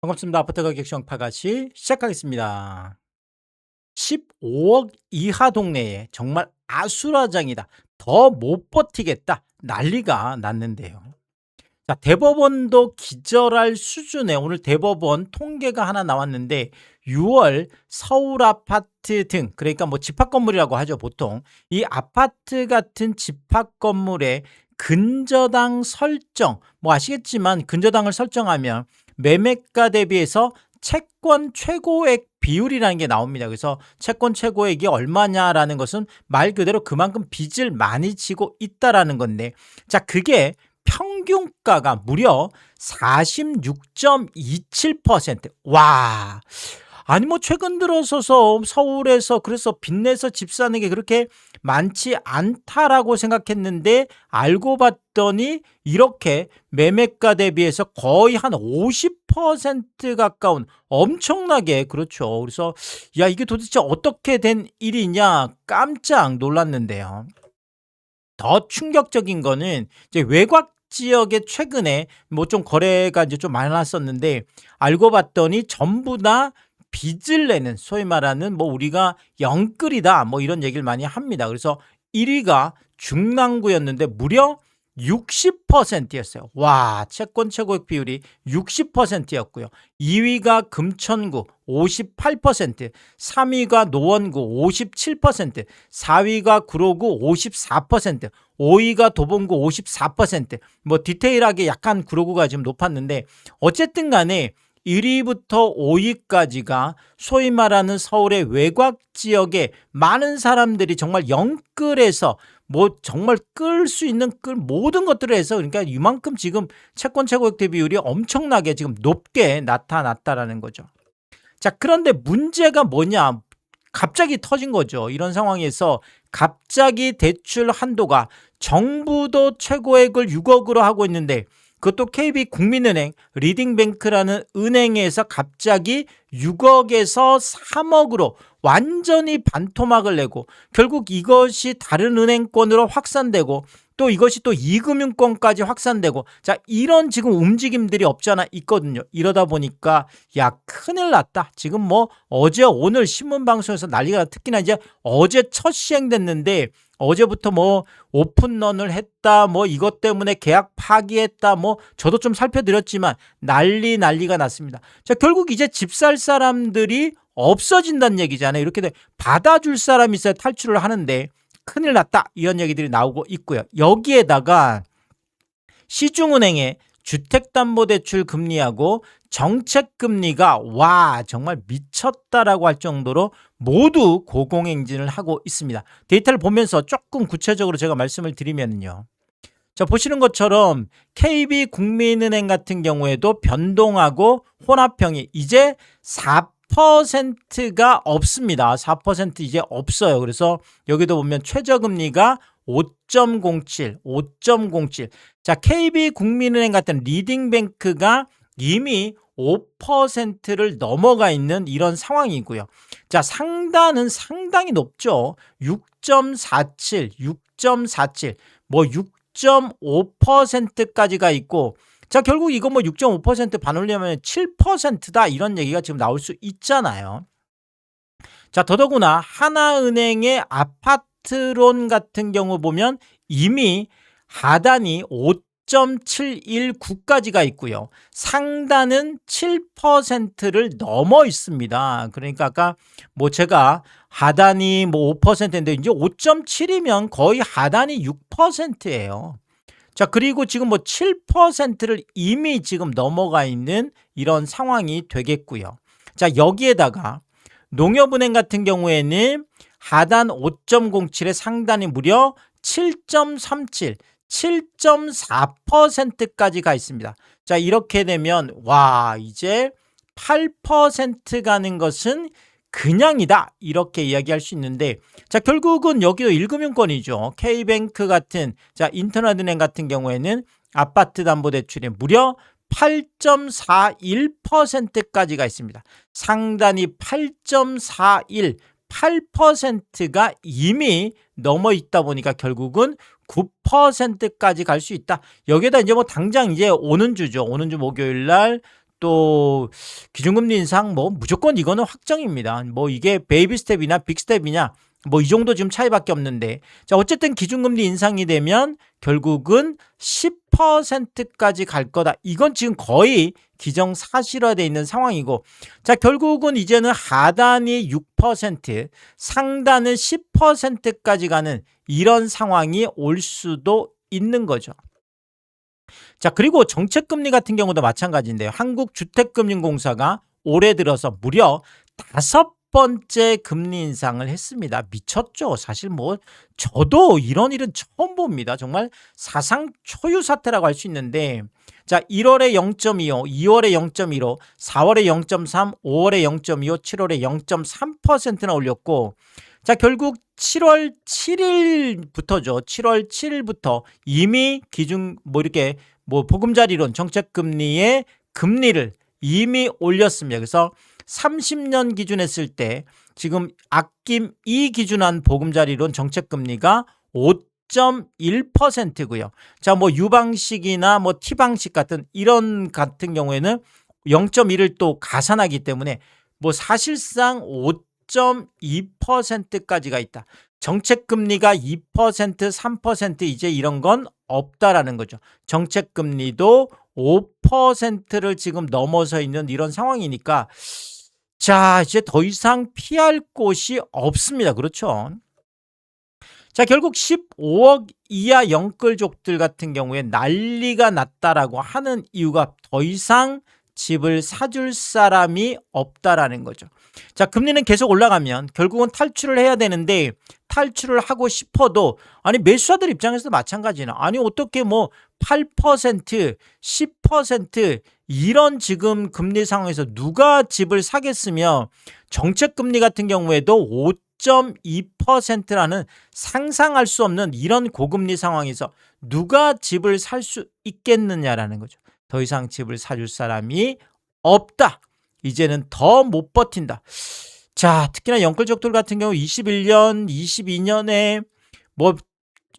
반갑습니다. 아파트 가격 시황파가시 시작하겠습니다. 15억 이하 동네에 정말 아수라장이다. 더 못 버티겠다. 난리가 났는데요. 자, 대법원도 기절할 수준의 오늘 대법원 통계가 하나 나왔는데 6월 서울 아파트 등, 그러니까 뭐 집합 건물이라고 하죠, 보통. 이 아파트 같은 집합 건물의 근저당 설정, 뭐 아시겠지만 근저당을 설정하면 매매가 대비해서 채권 최고액 비율이라는 게 나옵니다. 그래서 채권 최고액이 얼마냐라는 것은 말 그대로 그만큼 빚을 많이 지고 있다라는 건데, 자, 그게 평균가가 무려 46.27%. 와. 아니 뭐 최근 들어서서 서울에서 그래서 빚내서 집 사는 게 그렇게 많지 않다라고 생각했는데, 알고 봤더니 이렇게 매매가 대비해서 거의 한 50% 가까운, 엄청나게, 그렇죠. 그래서 야, 이게 도대체 어떻게 된 일이냐 깜짝 놀랐는데요. 더 충격적인 거는 이제 외곽 지역에 최근에 뭐 좀 거래가 이제 좀 많았었는데, 알고 봤더니 전부 다 빚을 내는, 소위 말하는 뭐 우리가 영끌이다 뭐 이런 얘기를 많이 합니다. 그래서 1위가 중랑구였는데 무려 60%였어요. 와, 채권 최고액 비율이 60%였고요. 2위가 금천구 58%, 3위가 노원구 57%, 4위가 구로구 54%, 5위가 도봉구 54%. 뭐 디테일하게 약간 구로구가 지금 높았는데, 어쨌든 간에 1위부터 5위까지가 소위 말하는 서울의 외곽 지역에 많은 사람들이 정말 영끌에서 뭐 정말 끌 수 있는 끌 모든 것들을 해서, 그러니까 이만큼 지금 채권 최고액 대비율이 엄청나게 지금 높게 나타났다라는 거죠. 자, 그런데 문제가 뭐냐? 갑자기 터진 거죠. 이런 상황에서 갑자기 대출 한도가, 정부도 최고액을 6억으로 하고 있는데 그것도 KB국민은행 리딩뱅크라는 은행에서 갑자기 6억에서 3억으로 완전히 반토막을 내고, 결국 이것이 다른 은행권으로 확산되고 또 이것이 또 이금융권까지 확산되고, 자, 이런 지금 움직임들이 없잖아 있거든요. 이러다 보니까 야, 큰일 났다. 지금 뭐 어제 오늘 신문 방송에서 난리가, 특히나 이제 어제 첫 시행됐는데 어제부터 뭐 오픈런을 했다, 뭐 이것 때문에 계약 파기했다, 뭐 저도 좀 살펴드렸지만 난리가 났습니다. 자, 결국 이제 집 살 사람들이 없어진다는 얘기잖아요. 이렇게 받아줄 사람이 있어야 탈출을 하는데 큰일 났다, 이런 얘기들이 나오고 있고요. 여기에다가 시중은행의 주택담보대출 금리하고 정책금리가 와, 정말 미쳤다라고 할 정도로 모두 고공행진을 하고 있습니다. 데이터를 보면서 조금 구체적으로 제가 말씀을 드리면요. 자, 보시는 것처럼 KB국민은행 같은 경우에도 변동하고 혼합형이 이제 4%가 없습니다. 4% 이제 없어요. 그래서 여기도 보면 최저금리가 5.07, 5.07. 자, KB국민은행 같은 리딩뱅크가 이미 5%를 넘어가 있는 이런 상황이고요. 자, 상단은 상당히 높죠. 6.47, 6.47, 뭐 6.5%까지가 있고, 자, 결국 이거 뭐 6.5% 반올리면 7%다, 이런 얘기가 지금 나올 수 있잖아요. 자, 더더구나 하나은행의 아파트론 같은 경우 보면 이미 하단이 5.719까지가 있고요. 상단은 7%를 넘어 있습니다. 그러니까 아까 뭐 제가 하단이 뭐 5%인데 이제 5.7이면 거의 하단이 6%예요. 자, 그리고 지금 뭐 7%를 이미 지금 넘어가 있는 이런 상황이 되겠고요. 자, 여기에다가 농협은행 같은 경우에는 하단 5.07에 상단이 무려 7.37, 7.4%까지 가 있습니다. 자, 이렇게 되면 와, 이제 8% 가는 것은 그냥이다, 이렇게 이야기할 수 있는데, 자, 결국은 여기도 1금융권이죠. K뱅크 같은, 자, 인터넷은행 같은 경우에는 아파트 담보대출이 무려 8.41%까지가 있습니다. 상단이 8.41, 8%가 이미 넘어 있다 보니까 결국은 9%까지 갈 수 있다. 여기에다 이제 뭐 당장 이제 오는 주 목요일 날 또 기준금리 인상 뭐 무조건 이거는 확정입니다. 뭐 이게 베이비 스텝이나 빅 스텝이냐 뭐 이 정도 지금 차이밖에 없는데, 자 어쨌든 기준금리 인상이 되면 결국은 10%까지 갈 거다. 이건 지금 거의 기정사실화되어 있는 상황이고, 자 결국은 이제는 하단이 6%, 상단은 10%까지 가는 이런 상황이 올 수도 있는 거죠. 자 그리고 정책금리 같은 경우도 마찬가지인데요. 한국주택금융공사가 올해 들어서 무려 5번째 금리 인상을 했습니다. 미쳤죠. 사실 뭐 저도 이런 일은 처음 봅니다. 정말 사상 초유 사태라고 할 수 있는데, 자 1월에 0.25, 2월에 0.15, 4월에 0.3, 5월에 0.25, 7월에 0.3%나 올렸고, 자 결국 7월 7일부터죠. 7월 7일부터 이미 기준 뭐 이렇게 뭐 보금자리론 정책금리의 금리를 이미 올렸습니다. 그래서 30년 기준했을 때 지금 아낌 2 기준한 보금자리론 정책금리가 5.1%고요. 자, 뭐 유방식이나 뭐 T방식 같은 이런 같은 경우에는 0.1을 또 가산하기 때문에 뭐 사실상 5.2%까지가 있다. 정책금리가 2%, 3% 이제 이런 건 없다라는 거죠. 정책금리도 5%를 지금 넘어서 있는 이런 상황이니까, 자 이제 더 이상 피할 곳이 없습니다. 그렇죠. 자 결국 15억 이하 영끌족들 같은 경우에 난리가 났다라고 하는 이유가 더 이상 집을 사줄 사람이 없다라는 거죠. 자 금리는 계속 올라가면 결국은 탈출을 해야 되는데, 탈출을 하고 싶어도 아니 매수자들 입장에서도 마찬가지나, 아니 어떻게 뭐 8%, 10% 이런 지금 금리 상황에서 누가 집을 사겠으며, 정책금리 같은 경우에도 5.2%라는 상상할 수 없는 이런 고금리 상황에서 누가 집을 살 수 있겠느냐라는 거죠. 더 이상 집을 사줄 사람이 없다. 이제는 더 못 버틴다. 자 특히나 영끌족들 같은 경우 21년, 22년에 뭐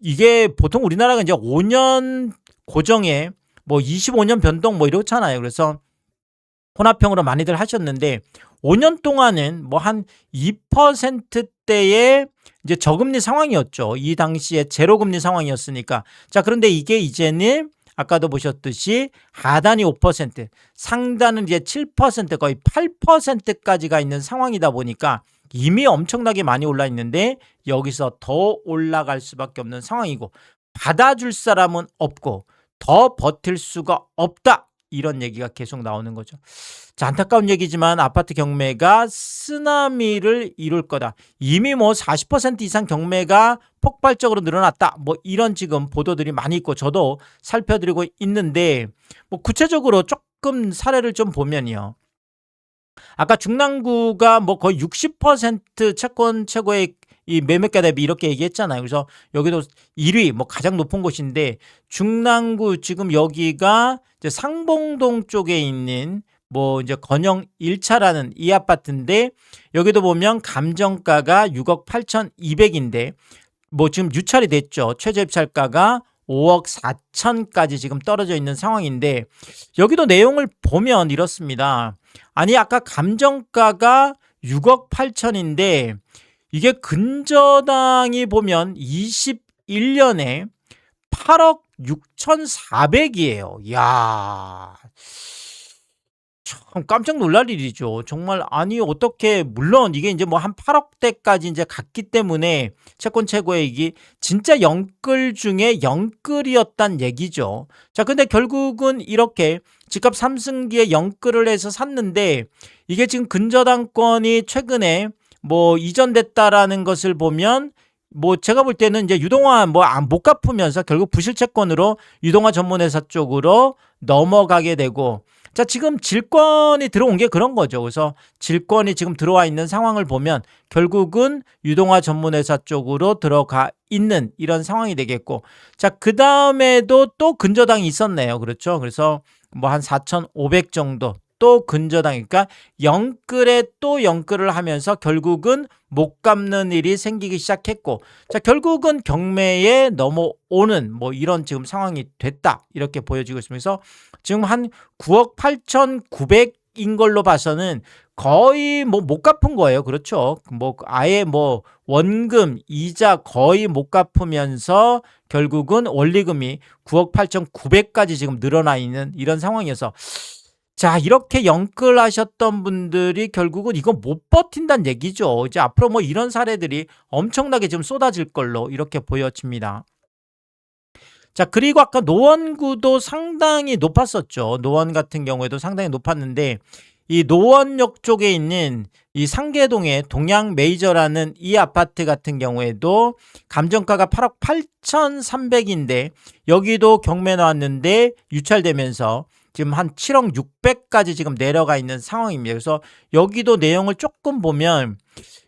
이게 보통 우리나라가 이제 5년 고정에 뭐 25년 변동 뭐 이렇잖아요. 그래서 혼합형으로 많이들 하셨는데 5년 동안은 뭐 한 2%대의 이제 저금리 상황이었죠. 이 당시에 제로금리 상황이었으니까. 자 그런데 이게 이제는 아까도 보셨듯이 하단이 5%, 상단은 이제 7%, 거의 8%까지가 있는 상황이다 보니까 이미 엄청나게 많이 올라 있는데 여기서 더 올라갈 수밖에 없는 상황이고, 받아줄 사람은 없고 더 버틸 수가 없다. 이런 얘기가 계속 나오는 거죠. 자, 안타까운 얘기지만 아파트 경매가 쓰나미를 이룰 거다. 이미 뭐 40% 이상 경매가 폭발적으로 늘어났다. 뭐 이런 지금 보도들이 많이 있고 저도 살펴드리고 있는데, 뭐 구체적으로 조금 사례를 좀 보면요. 아까 중랑구가 뭐 거의 60% 채권 최고의 이 매매가 대비 이렇게 얘기했잖아요. 그래서 여기도 1위 뭐 가장 높은 곳인데, 중랑구 지금 여기가 이제 상봉동 쪽에 있는 뭐 이제 건영 1차라는 이 아파트인데, 여기도 보면 감정가가 6억 8,200인데 뭐 지금 유찰이 됐죠. 최저 입찰가가 5억 4천까지 지금 떨어져 있는 상황인데, 여기도 내용을 보면 이렇습니다. 아니 아까 감정가가 6억 8천인데 이게 근저당이 보면 21년에 8억 6,400이에요. 이야, 참 깜짝 놀랄 일이죠. 정말 아니 어떻게, 물론 이게 이제 뭐 한 8억대까지 이제 갔기 때문에 채권 최고액이 진짜 영끌 중에 영끌이었단 얘기죠. 자, 근데 결국은 이렇게 집값 3승기에 영끌을 해서 샀는데, 이게 지금 근저당권이 최근에 뭐 이전됐다라는 것을 보면, 뭐 제가 볼 때는 이제 유동화 뭐 못 갚으면서 결국 부실채권으로 유동화 전문회사 쪽으로 넘어가게 되고, 자 지금 질권이 들어온 게 그런 거죠. 그래서 질권이 지금 들어와 있는 상황을 보면 결국은 유동화 전문회사 쪽으로 들어가 있는 이런 상황이 되겠고, 자 그 다음에도 또 근저당이 있었네요. 그렇죠. 그래서 뭐 한 4,500 정도 또 근저당, 그러니까 영끌에 또 영끌을 하면서 결국은 못 갚는 일이 생기기 시작했고, 자, 결국은 경매에 넘어오는 뭐 이런 지금 상황이 됐다, 이렇게 보여지고 있으면서 지금 한 9억 8,900인 걸로 봐서는 거의 뭐 못 갚은 거예요. 그렇죠. 뭐 아예 뭐 원금 이자 거의 못 갚으면서 결국은 원리금이 9억 8,900까지 지금 늘어나 있는 이런 상황이어서, 자, 이렇게 영끌하셨던 분들이 결국은 이거 못 버틴다는 얘기죠. 이제 앞으로 뭐 이런 사례들이 엄청나게 지금 쏟아질 걸로 이렇게 보여집니다. 자, 그리고 아까 노원구도 상당히 높았었죠. 노원 같은 경우에도 상당히 높았는데, 이 노원역 쪽에 있는 이 상계동의 동양 메이저라는 이 아파트 같은 경우에도 감정가가 8억 8,300인데 여기도 경매 나왔는데 유찰되면서 지금 한 7억 600까지 지금 내려가 있는 상황입니다. 그래서 여기도 내용을 조금 보면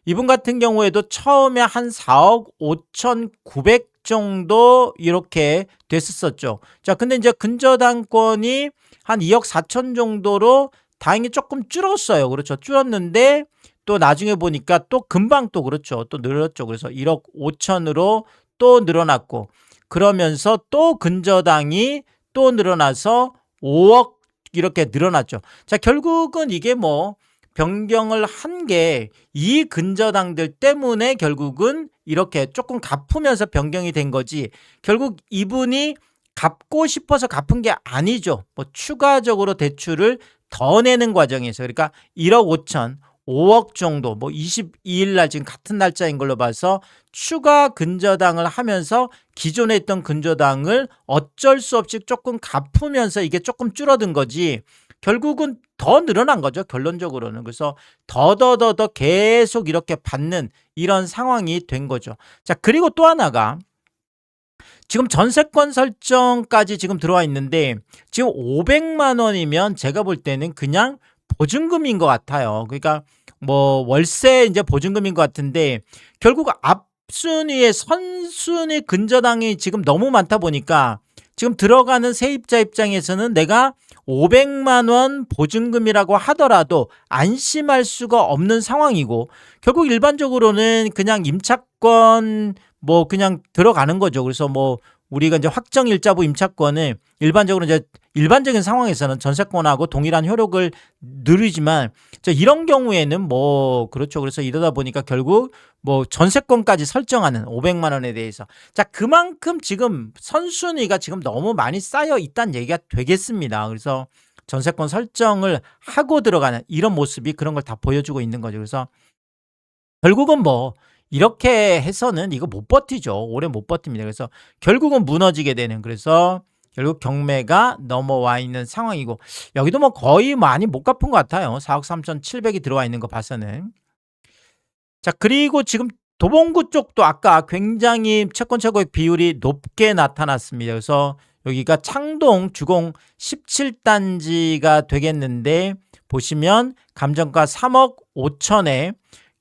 이분 같은 경우에도 처음에 한 4억 5,900 정도 이렇게 됐었죠. 자, 근데 이제 근저당권이 한 2억 4천 정도로 다행히 조금 줄었어요. 그렇죠. 줄었는데 또 나중에 보니까 또 금방 또 그렇죠. 또 늘었죠. 그래서 1억 5천으로 또 늘어났고, 그러면서 또 근저당이 또 늘어나서 5억 이렇게 늘어났죠. 자, 결국은 이게 뭐 변경을 한 게 이 근저당들 때문에 결국은 이렇게 조금 갚으면서 변경이 된 거지, 결국 이분이 갚고 싶어서 갚은 게 아니죠. 뭐 추가적으로 대출을 더 내는 과정에서, 그러니까 1억 5천, 5억 정도, 뭐 22일 날 지금 같은 날짜인 걸로 봐서 추가 근저당을 하면서 기존에 있던 근저당을 어쩔 수 없이 조금 갚으면서 이게 조금 줄어든 거지, 결국은 더 늘어난 거죠. 결론적으로는. 그래서 더더더더 계속 이렇게 받는 이런 상황이 된 거죠. 자, 그리고 또 하나가 지금 전세권 설정까지 지금 들어와 있는데 지금 500만 원이면 제가 볼 때는 그냥 보증금인 것 같아요. 그러니까 뭐 월세 이제 보증금인 것 같은데 결국 앞순위에 선순위 근저당이 지금 너무 많다 보니까 지금 들어가는 세입자 입장에서는 내가 500만 원 보증금이라고 하더라도 안심할 수가 없는 상황이고, 결국 일반적으로는 그냥 임차권 뭐 그냥 들어가는 거죠. 그래서 뭐 우리가 이제 확정일자부 임차권은 일반적으로 이제 일반적인 상황에서는 전세권하고 동일한 효력을 누리지만, 이런 경우에는 뭐 그렇죠. 그래서 이러다 보니까 결국 뭐 전세권까지 설정하는 500만 원에 대해서, 자, 그만큼 지금 선순위가 지금 너무 많이 쌓여 있다는 얘기가 되겠습니다. 그래서 전세권 설정을 하고 들어가는 이런 모습이 그런 걸 다 보여주고 있는 거죠. 그래서 결국은 뭐 이렇게 해서는 이거 못 버티죠. 오래 못 버팁니다. 그래서 결국은 무너지게 되는, 그래서 결국 경매가 넘어와 있는 상황이고, 여기도 뭐 거의 많이 못 갚은 것 같아요. 4억 3,700이 들어와 있는 거 봐서는. 자, 그리고 지금 도봉구 쪽도 아까 굉장히 채권 최고액 비율이 높게 나타났습니다. 그래서 여기가 창동 주공 17단지가 되겠는데 보시면 감정가 3억 5천에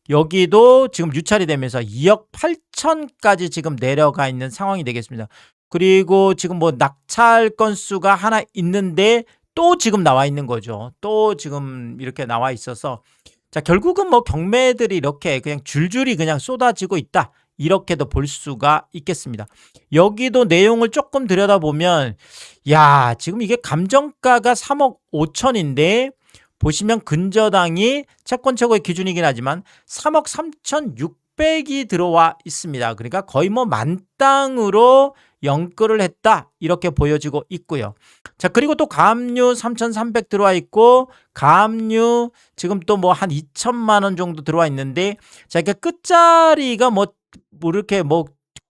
여기도 지금 유찰이 되면서 2억 8천까지 지금 내려가 있는 상황이 되겠습니다. 그리고 지금 뭐 낙찰 건수가 하나 있는데 또 지금 나와 있는 거죠. 또 지금 이렇게 나와 있어서, 자, 결국은 뭐 경매들이 이렇게 그냥 줄줄이 그냥 쏟아지고 있다, 이렇게도 볼 수가 있겠습니다. 여기도 내용을 조금 들여다보면, 야, 지금 이게 감정가가 3억 5천인데 보시면 근저당이 채권 최고의 기준이긴 하지만 3억 3,600이 들어와 있습니다. 그러니까 거의 뭐 만땅으로 영끌을 했다, 이렇게 보여지고 있고요. 자, 그리고 또 가압류 3,300 들어와 있고, 가압류 지금 또 뭐 한 2천만 원 정도 들어와 있는데, 자, 이게 끝자리가 뭐 이렇게 뭐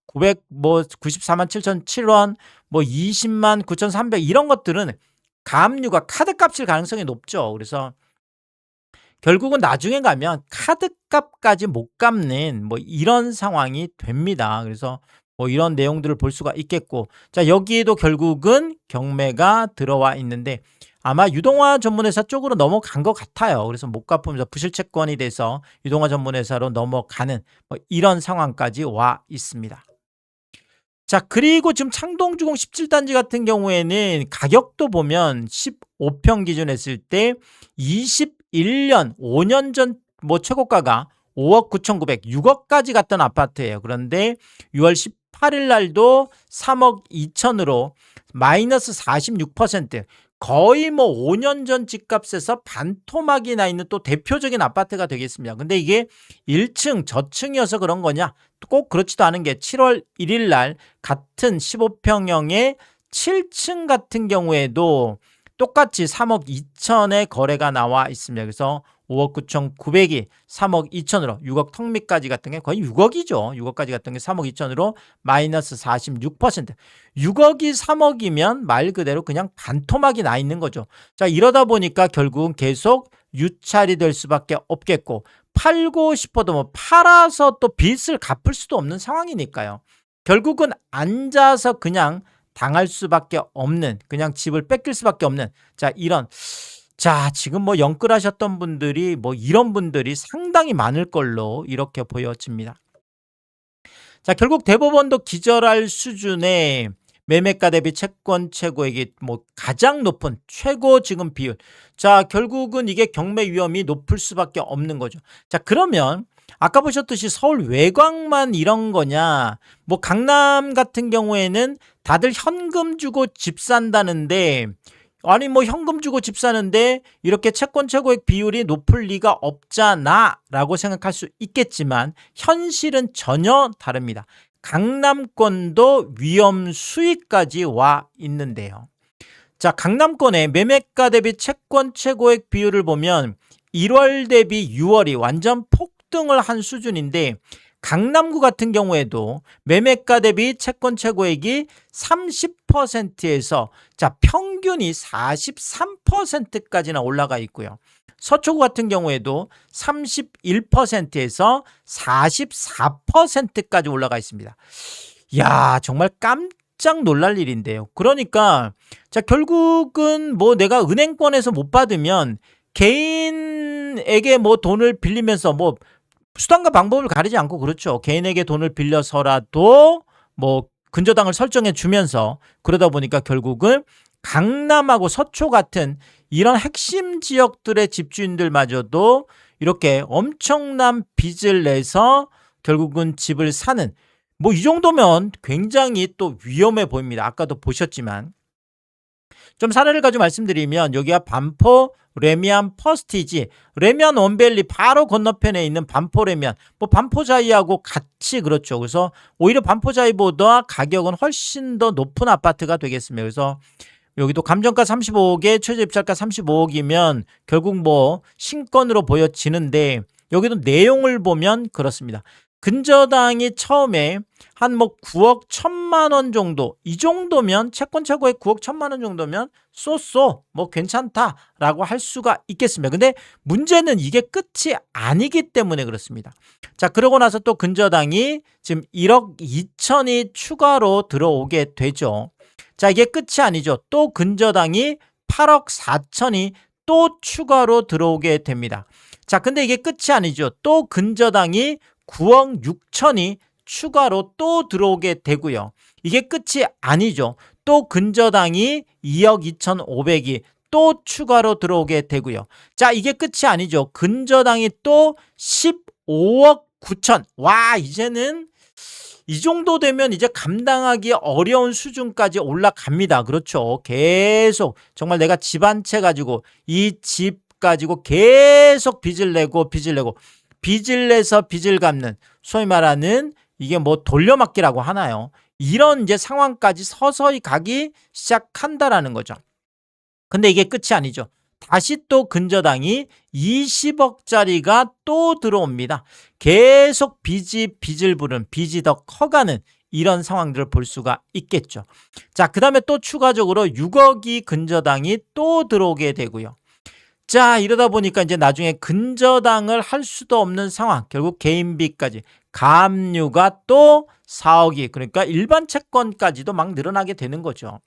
900, 뭐 94만 7,007원, 뭐 20만 9,300 이런 것들은 가압류가 카드값일 가능성이 높죠. 그래서 결국은 나중에 가면 카드값까지 못 갚는 뭐 이런 상황이 됩니다. 그래서 뭐 이런 내용들을 볼 수가 있겠고, 자, 여기에도 결국은 경매가 들어와 있는데 아마 유동화 전문회사 쪽으로 넘어간 것 같아요. 그래서 못 갚으면서 부실채권이 돼서 유동화 전문회사로 넘어가는 뭐 이런 상황까지 와 있습니다. 자, 그리고 지금 창동주공 17단지 같은 경우에는 가격도 보면 15평 기준 했을 때 21년 5년 전 뭐 최고가가 5억 9,900, 6억까지 갔던 아파트예요. 그런데 6월 18일 날도 3억 2천으로 마이너스 46%, 거의 뭐 5년 전 집값에서 반토막이 나 있는 또 대표적인 아파트가 되겠습니다. 근데 이게 1층 저층이어서 그런 거냐? 꼭 그렇지도 않은 게 7월 1일 날 같은 15평형의 7층 같은 경우에도 똑같이 3억 2천의 거래가 나와 있습니다. 그래서 5억 9,900이 3억 2천으로 6억 턱밑까지 갔던 게 거의 6억이죠. 6억까지 갔던 게 3억 2천으로 마이너스 46%. 6억이 3억이면 말 그대로 그냥 반토막이 나 있는 거죠. 자, 이러다 보니까 결국은 계속 유찰이 될 수밖에 없겠고, 팔고 싶어도 뭐 팔아서 또 빚을 갚을 수도 없는 상황이니까요. 결국은 앉아서 그냥 당할 수밖에 없는, 그냥 집을 뺏길 수밖에 없는, 자, 지금 뭐 영끌하셨던 분들이 뭐 이런 분들이 상당히 많을 걸로 이렇게 보여집니다. 자, 결국 대법원도 기절할 수준의 매매가 대비 채권 최고액이 뭐 가장 높은 최고 지금 비율. 자, 결국은 이게 경매 위험이 높을 수밖에 없는 거죠. 자, 그러면 아까 보셨듯이 서울 외곽만 이런 거냐? 뭐 강남 같은 경우에는 다들 현금 주고 집 산다는데, 아니 뭐 현금 주고 집 사는데 이렇게 채권 최고액 비율이 높을 리가 없잖아 라고 생각할 수 있겠지만, 현실은 전혀 다릅니다. 강남권도 위험 수위까지 와 있는데요. 자, 강남권의 매매가 대비 채권 최고액 비율을 보면 1월 대비 6월이 완전 폭등을 한 수준인데, 강남구 같은 경우에도 매매가 대비 채권 최고액이 30%에서 자, 평균이 43%까지나 올라가 있고요. 서초구 같은 경우에도 31%에서 44%까지 올라가 있습니다. 야, 정말 깜짝 놀랄 일인데요. 그러니까 자, 결국은 뭐 내가 은행권에서 못 받으면 개인에게 뭐 돈을 빌리면서 뭐 수단과 방법을 가리지 않고, 그렇죠, 개인에게 돈을 빌려서라도 뭐 근저당을 설정해 주면서, 그러다 보니까 결국은 강남하고 서초 같은 이런 핵심 지역들의 집주인들마저도 이렇게 엄청난 빚을 내서 결국은 집을 사는, 뭐 이 정도면 굉장히 또 위험해 보입니다. 아까도 보셨지만. 좀 사례를 가지고 말씀드리면 여기가 반포 레미안 퍼스티지, 레미안 원밸리 바로 건너편에 있는 반포 레미안, 뭐 반포자이하고 같이, 그렇죠. 그래서 오히려 반포자이보다 가격은 훨씬 더 높은 아파트가 되겠습니다. 그래서 여기도 감정가 35억에 최저 입찰가 35억이면 결국 뭐 신건으로 보여지는데, 여기도 내용을 보면 그렇습니다. 근저당이 처음에 한 뭐 9억 1천만 원 정도, 이 정도면 채권 최고액 9억 1천만 원 정도면 쏘쏘 뭐 괜찮다라고 할 수가 있겠습니다. 근데 문제는 이게 끝이 아니기 때문에 그렇습니다. 자, 그러고 나서 또 근저당이 지금 1억 2천이 추가로 들어오게 되죠. 자, 이게 끝이 아니죠. 또 근저당이 8억 4천이 또 추가로 들어오게 됩니다. 자, 근데 이게 끝이 아니죠. 또 근저당이 9억 6천이 추가로 또 들어오게 되고요. 이게 끝이 아니죠. 또 근저당이 2억 2,500이 또 추가로 들어오게 되고요. 자, 이게 끝이 아니죠. 근저당이 또 15억 9천. 와, 이제는 이 정도 되면 이제 감당하기 어려운 수준까지 올라갑니다. 그렇죠. 계속 정말 내가 집 한 채 가지고, 이 집 가지고 계속 빚을 내고 빚을 내서 빚을 갚는, 소위 말하는 이게 뭐 돌려막기라고 하나요? 이런 이제 상황까지 서서히 가기 시작한다라는 거죠. 근데 이게 끝이 아니죠. 다시 또 근저당이 20억짜리가 또 들어옵니다. 계속 빚을 부른, 빚이 더 커가는 이런 상황들을 볼 수가 있겠죠. 자, 그 다음에 또 추가적으로 6억이 근저당이 또 들어오게 되고요. 자, 이러다 보니까 이제 나중에 근저당을 할 수도 없는 상황, 결국 개인비까지, 가압류가 또 4억이, 그러니까 일반 채권까지도 막 늘어나게 되는 거죠.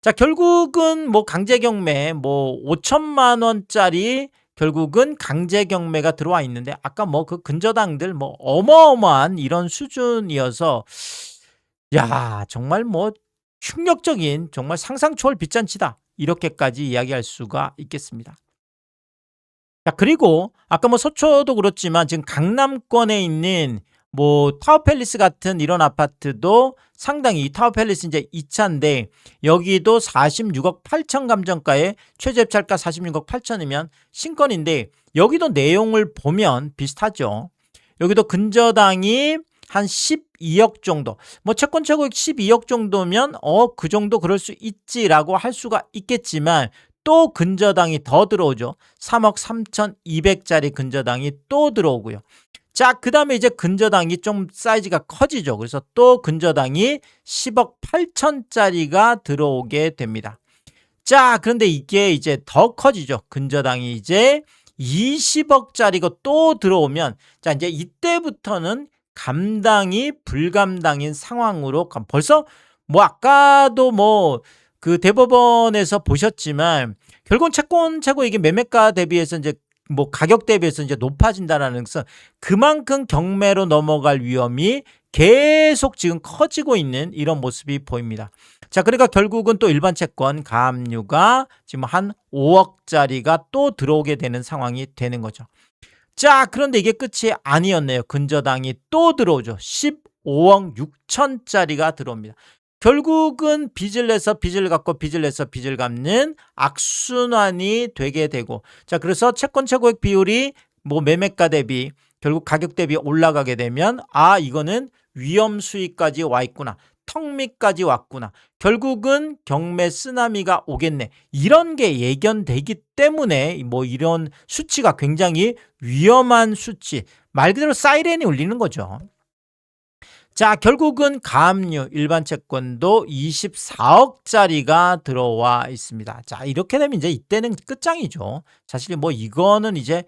자, 결국은 뭐 강제경매 뭐 5천만 원짜리 결국은 강제경매가 들어와 있는데, 아까 뭐 그 근저당들 뭐 어마어마한 이런 수준이어서 야 정말 뭐 충격적인 정말 상상 초월 빚잔치다. 이렇게까지 이야기할 수가 있겠습니다. 자 그리고 아까 뭐 서초도 그렇지만 지금 강남권에 있는 뭐 타워팰리스 같은 이런 아파트도 상당히 이 타워팰리스 인제 2 차인데 여기도 46억 8천 감정가에 최저 입찰가 46억 8천이면 신건인데 여기도 내용을 보면 비슷하죠. 여기도 근저당이 한 12억 정도. 뭐 채권 최고액 12억 정도면 그 정도 그럴 수 있지라고 할 수가 있겠지만 또 근저당이 더 들어오죠. 3억 3,200짜리 근저당이 또 들어오고요. 자, 그다음에 이제 근저당이 좀 사이즈가 커지죠. 그래서 또 근저당이 10억 8천짜리가 들어오게 됩니다. 자, 그런데 이게 이제 더 커지죠. 근저당이 이제 20억짜리가 또 들어오면 자, 이제 이때부터는 감당이 불감당인 상황으로 벌써 뭐 아까도 뭐 그 대법원에서 보셨지만 결국은 채권 최고 이게 매매가 대비해서 이제 뭐 가격 대비해서 이제 높아진다라는 것은 그만큼 경매로 넘어갈 위험이 계속 지금 커지고 있는 이런 모습이 보입니다. 자, 그러니까 결국은 또 일반 채권 가압류가 지금 한 5억짜리가 또 들어오게 되는 상황이 되는 거죠. 자, 그런데 이게 끝이 아니었네요. 근저당이 또 들어오죠. 15억 6천짜리가 들어옵니다. 결국은 빚을 내서 빚을 갚고 빚을 내서 빚을 갚는 악순환이 되게 되고 자 그래서 채권 최고액 비율이 뭐 매매가 대비 결국 가격 대비 올라가게 되면 이거는 위험 수위까지 와 있구나. 턱 밑까지 왔구나. 결국은 경매 쓰나미가 오겠네. 이런 게 예견되기 때문에 뭐 이런 수치가 굉장히 위험한 수치. 말 그대로 사이렌이 울리는 거죠. 자, 결국은 가압류 일반 채권도 24억짜리가 들어와 있습니다. 자, 이렇게 되면 이제 이때는 끝장이죠. 사실 뭐 이거는 이제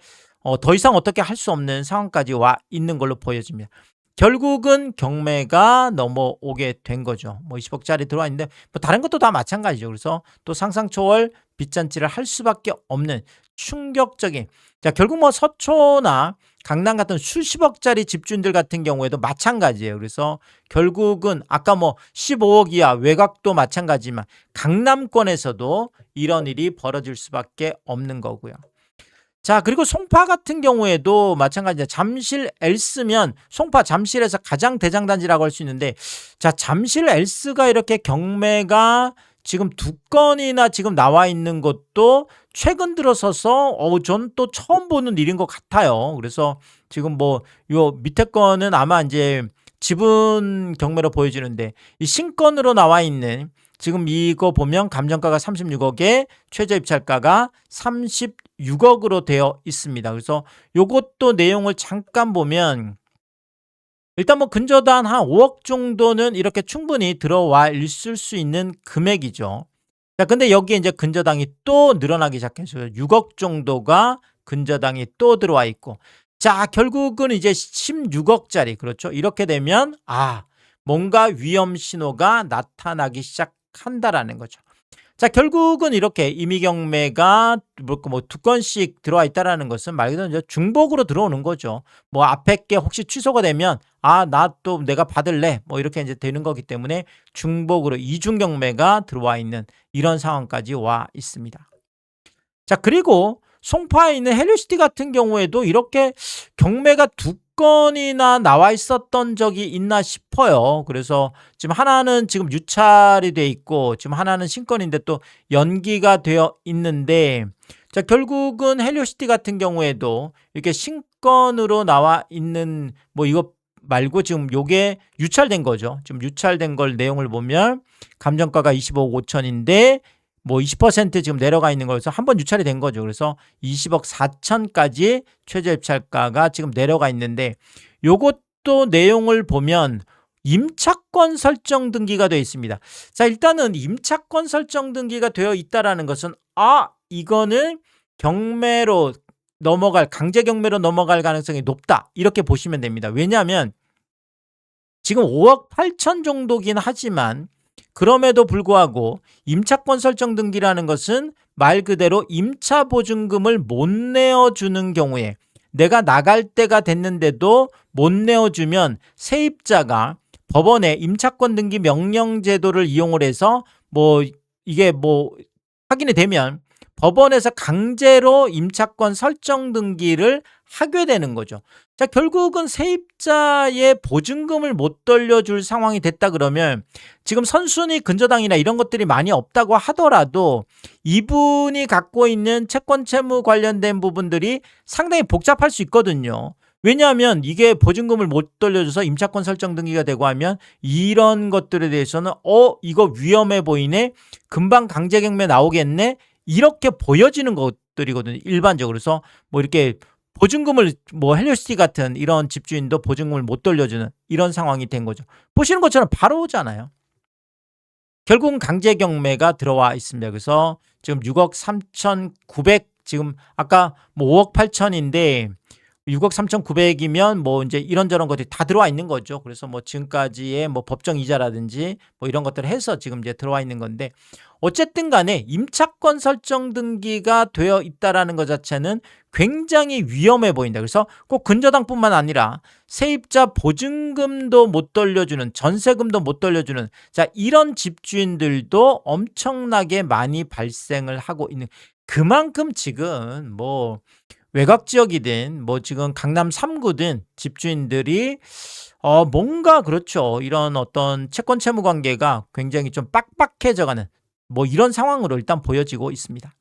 더 이상 어떻게 할 수 없는 상황까지 와 있는 걸로 보여집니다. 결국은 경매가 넘어오게 된 거죠. 뭐 20억짜리 들어와 있는데 뭐 다른 것도 다 마찬가지죠. 그래서 또 상상 초월 빚잔치를 할 수밖에 없는 충격적인 자, 결국 뭐 서초나 강남 같은 수십억짜리 집주인들 같은 경우에도 마찬가지예요. 그래서 결국은 아까 뭐 15억 이하 외곽도 마찬가지지만 강남권에서도 이런 일이 벌어질 수밖에 없는 거고요. 자, 그리고 송파 같은 경우에도 마찬가지입니다. 잠실 엘스면 송파 잠실에서 가장 대장단지라고 할 수 있는데 자, 잠실 엘스가 이렇게 경매가 지금 2건이나 지금 나와 있는 것도 최근 들어서서 전 또 처음 보는 일인 것 같아요. 그래서 지금 뭐 요 밑에 거는 아마 이제 지분 경매로 보여지는데 이 신건으로 나와 있는 지금 이거 보면 감정가가 36억에 최저 입찰가가 36억으로 되어 있습니다. 그래서 요것도 내용을 잠깐 보면 일단 뭐 근저당 한 5억 정도는 이렇게 충분히 들어와 있을 수 있는 금액이죠. 자, 근데 여기에 이제 근저당이 또 늘어나기 시작해서 6억 정도가 근저당이 또 들어와 있고 자, 결국은 이제 16억짜리 그렇죠. 이렇게 되면 뭔가 위험 신호가 나타나기 시작한다라는 거죠. 자, 결국은 이렇게 임의경매가 뭐 2건씩 들어와 있다라는 것은 말 그대로 이제 중복으로 들어오는 거죠. 뭐 앞에 게 혹시 취소가 되면 나 또 내가 받을래 뭐 이렇게 이제 되는 거기 때문에 중복으로 이중경매가 들어와 있는 이런 상황까지 와 있습니다. 자, 그리고 송파에 있는 헬리시티 같은 경우에도 이렇게 경매가 2건이나 나와 있었던 적이 있나 싶어요. 그래서 지금 하나는 지금 유찰이 돼 있고 지금 하나는 신건인데 또 연기가 되어 있는데 자, 결국은 헬리시티 같은 경우에도 이렇게 신건으로 나와 있는 뭐 이거 말고 지금 요게 유찰된 거죠. 지금 유찰된 걸 내용을 보면 감정가가 25억 5천인데 뭐 20% 지금 내려가 있는 거여서 한 번 유찰이 된 거죠. 그래서 20억 4천까지 최저 입찰가가 지금 내려가 있는데 요것도 내용을 보면 임차권 설정 등기가 되어 있습니다. 자, 일단은 임차권 설정 등기가 되어 있다라는 것은 이거는 경매로 강제 경매로 넘어갈 가능성이 높다. 이렇게 보시면 됩니다. 왜냐하면 지금 5억 8천 정도긴 하지만 그럼에도 불구하고 임차권 설정 등기라는 것은 말 그대로 임차 보증금을 못 내어주는 경우에 내가 나갈 때가 됐는데도 못 내어주면 세입자가 법원에 임차권 등기 명령 제도를 이용을 해서 뭐 이게 뭐 확인이 되면 법원에서 강제로 임차권 설정 등기를 하게 되는 거죠. 자, 결국은 세입자의 보증금을 못 돌려줄 상황이 됐다 그러면 지금 선순위 근저당이나 이런 것들이 많이 없다고 하더라도 이분이 갖고 있는 채권 채무 관련된 부분들이 상당히 복잡할 수 있거든요. 왜냐하면 이게 보증금을 못 돌려줘서 임차권 설정 등기가 되고 하면 이런 것들에 대해서는 이거 위험해 보이네, 금방 강제경매 나오겠네, 이렇게 보여지는 것들이거든요, 일반적으로. 그래서 뭐 이렇게 보증금을 뭐 헬리오시티 같은 이런 집주인도 보증금을 못 돌려주는 이런 상황이 된 거죠. 보시는 것처럼 바로 오잖아요. 결국은 강제경매가 들어와 있습니다. 그래서 지금 6억 3,900, 지금 아까 뭐 5억 8천인데 6억 3,900이면 뭐 이제 이런저런 것들이 다 들어와 있는 거죠. 그래서 뭐 지금까지의 뭐 법정 이자라든지 뭐 이런 것들을 해서 지금 이제 들어와 있는 건데, 어쨌든 간에 임차권 설정 등기가 되어 있다라는 것 자체는 굉장히 위험해 보인다. 그래서 꼭 근저당뿐만 아니라 세입자 보증금도 못 돌려주는, 전세금도 못 돌려주는, 자, 이런 집주인들도 엄청나게 많이 발생을 하고 있는, 그만큼 지금 뭐 외곽 지역이든 뭐 지금 강남 3구든 집주인들이 뭔가 그렇죠, 이런 어떤 채권 채무 관계가 굉장히 좀 빡빡해져가는 뭐 이런 상황으로 일단 보여지고 있습니다.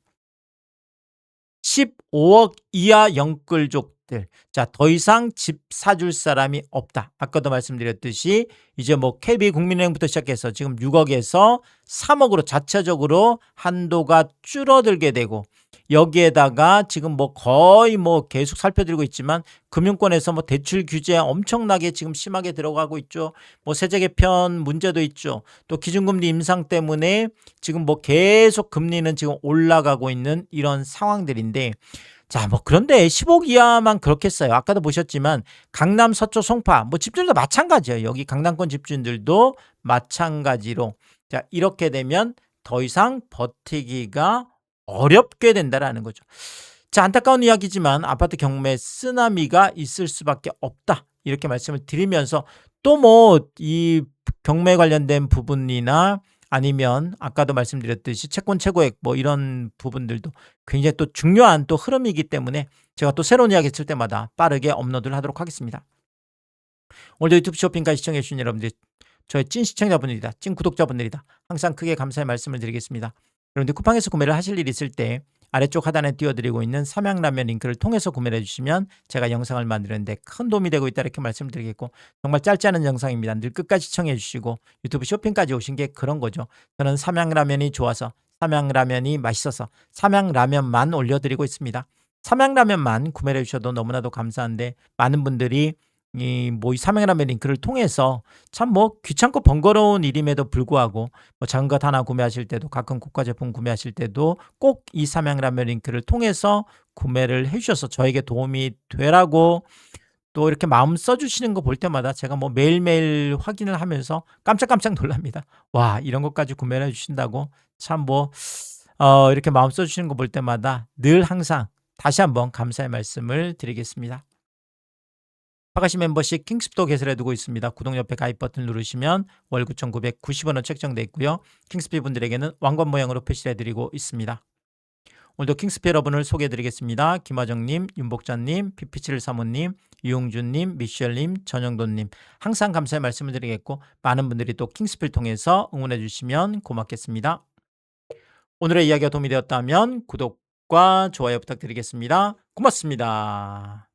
15억 이하 영끌족들, 자, 더 이상 집 사줄 사람이 없다. 아까도 말씀드렸듯이 이제 뭐 KB 국민은행부터 시작해서 지금 6억에서 3억으로 자체적으로 한도가 줄어들게 되고, 여기에다가 지금 뭐 거의 뭐 계속 살펴드리고 있지만 금융권에서 뭐 대출 규제 엄청나게 지금 심하게 들어가고 있죠. 뭐 세제 개편 문제도 있죠. 또 기준금리 인상 때문에 지금 뭐 계속 금리는 지금 올라가고 있는 이런 상황들인데, 자, 뭐 그런데 10억 이하만 그렇겠어요. 아까도 보셨지만 강남, 서초, 송파 뭐 집주인도 마찬가지예요. 여기 강남권 집주인들도 마찬가지로, 자, 이렇게 되면 더 이상 버티기가 어렵게 된다라는 거죠. 자, 안타까운 이야기지만 아파트 경매 쓰나미가 있을 수밖에 없다, 이렇게 말씀을 드리면서, 또 뭐 이 경매 관련된 부분이나 아니면 아까도 말씀드렸듯이 채권 최고액 뭐 이런 부분들도 굉장히 또 중요한 또 흐름이기 때문에 제가 또 새로운 이야기 있을 때마다 빠르게 업로드를 하도록 하겠습니다. 오늘도 유튜브 쇼핑까지 시청해 주신 여러분들, 저의 찐 시청자분들이다, 찐 구독자분들이다, 항상 크게 감사의 말씀을 드리겠습니다. 여러분들 쿠팡에서 구매를 하실 일 있을 때 아래쪽 하단에 띄워드리고 있는 삼양라면 링크를 통해서 구매를 해주시면 제가 영상을 만드는데 큰 도움이 되고 있다, 이렇게 말씀드리겠고, 정말 짧지 않은 영상입니다. 늘 끝까지 시청해 주시고 유튜브 쇼핑까지 오신 게 그런 거죠. 저는 삼양라면이 좋아서, 삼양라면이 맛있어서 삼양라면만 올려드리고 있습니다. 삼양라면만 구매를 해주셔도 너무나도 감사한데, 많은 분들이 이 삼양라면 링크를 통해서 참 뭐 귀찮고 번거로운 일임에도 불구하고 뭐 작은 것 하나 구매하실 때도, 가끔 고가 제품 구매하실 때도 꼭 이 삼양라면 링크를 통해서 구매를 해주셔서 저에게 도움이 되라고 또 이렇게 마음 써주시는 거 볼 때마다 제가 뭐 매일매일 확인을 하면서 깜짝깜짝 놀랍니다. 와, 이런 것까지 구매를 해주신다고, 참 뭐 이렇게 마음 써주시는 거 볼 때마다 늘 항상 다시 한번 감사의 말씀을 드리겠습니다. 파가시 멤버십 킹스프도 개설해 두고 있습니다. 구독 옆에 가입 버튼 누르시면 월 9,990원은 책정돼 있고요. 킹스피 분들에게는 왕관 모양으로 표시해 드리고 있습니다. 오늘도 킹스피 여러분을 소개해 드리겠습니다. 김화정님, 윤복자님, 피피칠 사모님, 유용준님, 미셸님, 전영돈님, 항상 감사의 말씀을 드리겠고, 많은 분들이 또 킹스피를 통해서 응원해 주시면 고맙겠습니다. 오늘의 이야기가 도움이 되었다면 구독과 좋아요 부탁드리겠습니다. 고맙습니다.